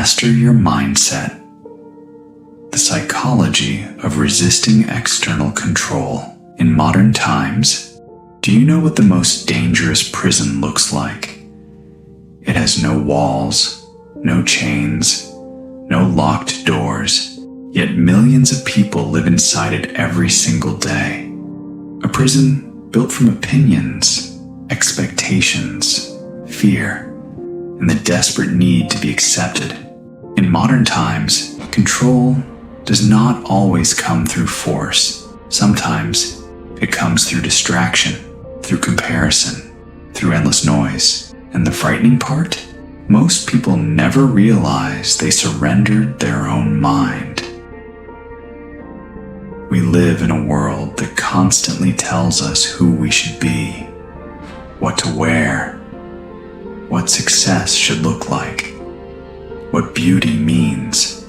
master your mindset. The psychology of resisting external control. In modern times, do you know what the most dangerous prison looks like? It has no walls, no chains, no locked doors, yet millions of people live inside it every single day. A prison built from opinions, expectations, fear, and the desperate need to be accepted. In modern times, control does not always come through force. Sometimes it comes through distraction, through comparison, through endless noise. And the frightening part? Most people never realize they surrendered their own mind. We live in a world that constantly tells us who we should be, what to wear, what success should look like, what beauty means,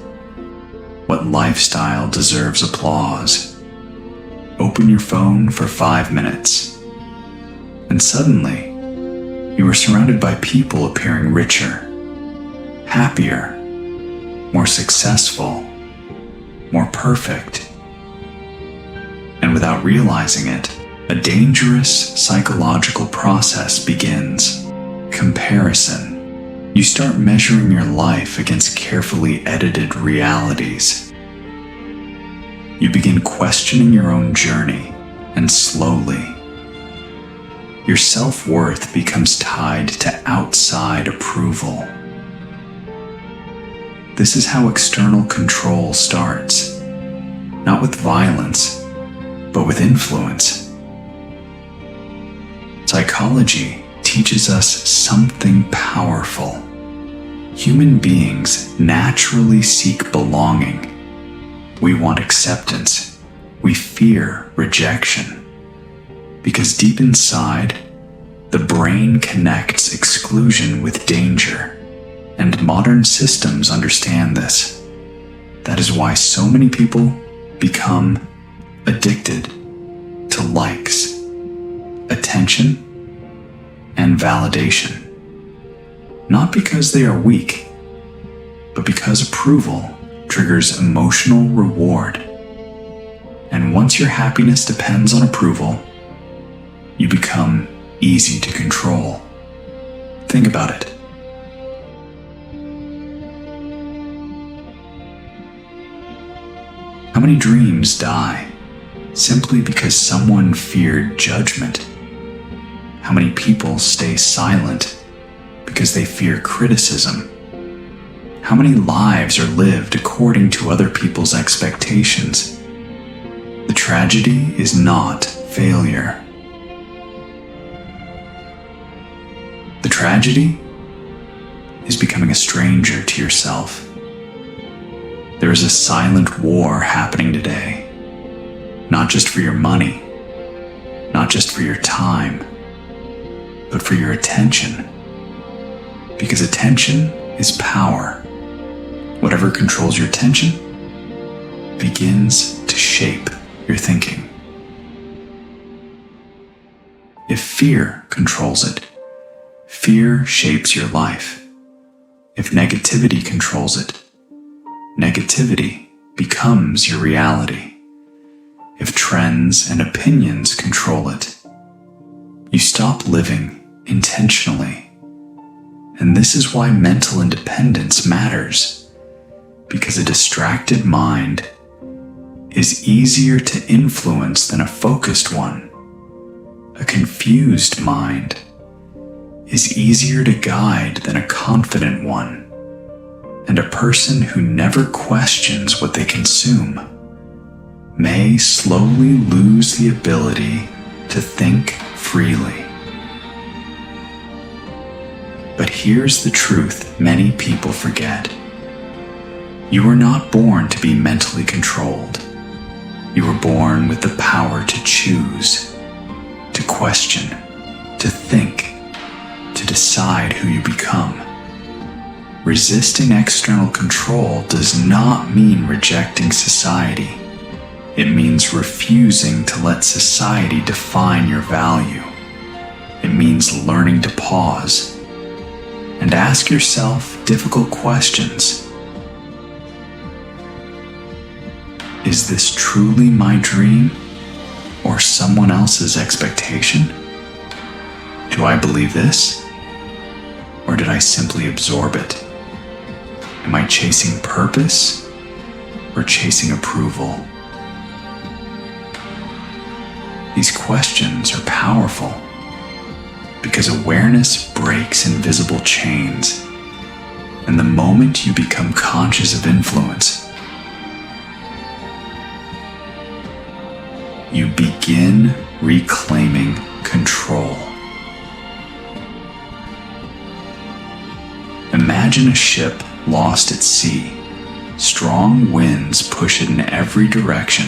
what lifestyle deserves applause. Open your phone for 5 minutes, and suddenly you are surrounded by people appearing richer, happier, more successful, more perfect. And without realizing it, a dangerous psychological process begins. Comparison. You start measuring your life against carefully edited realities. You begin questioning your own journey, and slowly, your self-worth becomes tied to outside approval. This is how external control starts, not with violence, but with influence. Psychology teaches us something powerful. Human beings naturally seek belonging. We want acceptance. We fear rejection. Because deep inside, the brain connects exclusion with danger, and modern systems understand this. That is why so many people become addicted to likes, attention, and validation. Not because they are weak, but because approval triggers emotional reward. And once your happiness depends on approval, you become easy to control. Think about it. How many dreams die simply because someone feared judgment? How many people stay silent because they fear criticism? How many lives are lived according to other people's expectations? The tragedy is not failure. The tragedy is becoming a stranger to yourself. There is a silent war happening today, not just for your money, not just for your time, but for your attention. Because attention is power. Whatever controls your attention begins to shape your thinking. If fear controls it, fear shapes your life. If negativity controls it, negativity becomes your reality. If trends and opinions control it, you stop living intentionally. And this is why mental independence matters, because a distracted mind is easier to influence than a focused one. A confused mind is easier to guide than a confident one. And a person who never questions what they consume may slowly lose the ability to think freely. But here's the truth many people forget. You were not born to be mentally controlled. You were born with the power to choose, to question, to think, to decide who you become. Resisting external control does not mean rejecting society. It means refusing to let society define your value. It means learning to pause and ask yourself difficult questions. Is this truly my dream or someone else's expectation? Do I believe this, or did I simply absorb it? Am I chasing purpose or chasing approval? These questions are powerful because awareness breaks invisible chains, and the moment you become conscious of influence, you begin reclaiming control. Imagine a ship lost at sea. Strong winds push it in every direction.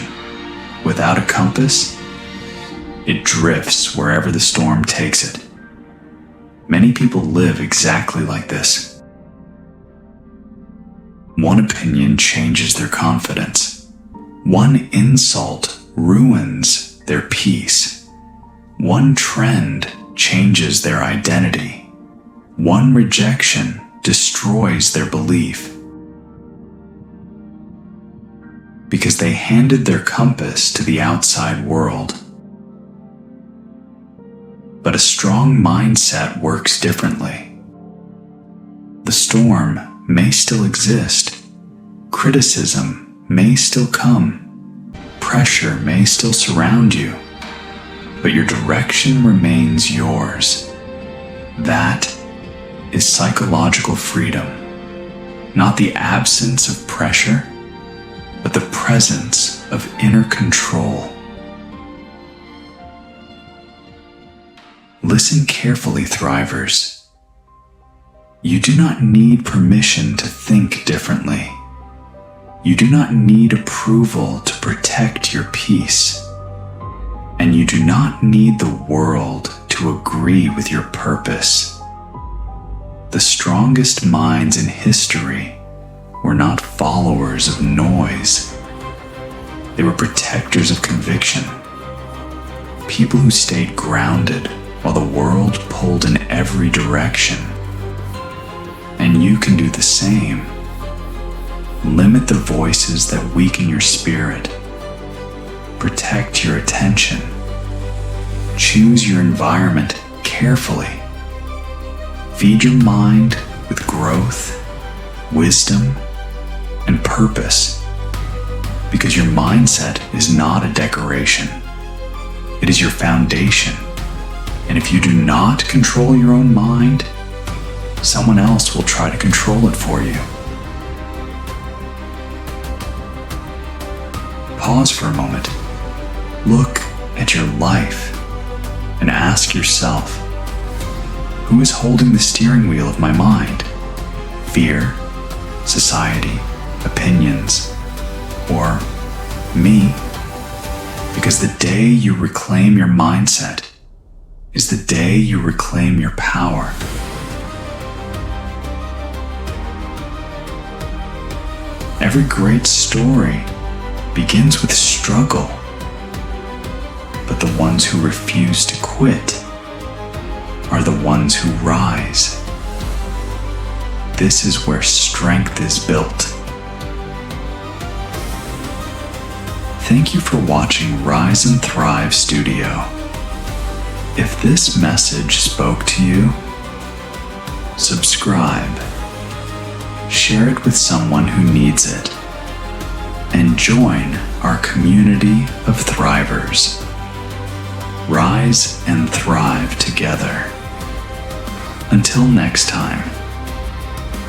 Without a compass, it drifts wherever the storm takes it. Many people live exactly like this. One opinion changes their confidence. One insult ruins their peace. One trend changes their identity. One rejection destroys their belief. Because they handed their compass to the outside world. But a strong mindset works differently. The storm may still exist. Criticism may still come. Pressure may still surround you. But your direction remains yours. That is psychological freedom. Not the absence of pressure, but the presence of inner control. Listen carefully, Thrivers. You do not need permission to think differently. You do not need approval to protect your peace. And you do not need the world to agree with your purpose. The strongest minds in history were not followers of noise. They were protectors of conviction. People who stayed grounded while the world pulled in every direction. And you can do the same. Limit the voices that weaken your spirit. Protect your attention. Choose your environment carefully. Feed your mind with growth, wisdom, and purpose. Because your mindset is not a decoration. It is your foundation. And if you do not control your own mind, someone else will try to control it for you. Pause for a moment. Look at your life and ask yourself, who is holding the steering wheel of my mind? Fear, society, opinions, or me? Because the day you reclaim your mindset is the day you reclaim your power. Every great story begins with struggle, but the ones who refuse to quit are the ones who rise. This is where strength is built. Thank you for watching Rise and Thrive Studio. If this message spoke to you, subscribe, share it with someone who needs it, and join our community of Thrivers. Rise and thrive together. Until next time,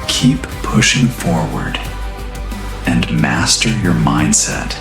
keep pushing forward and master your mindset.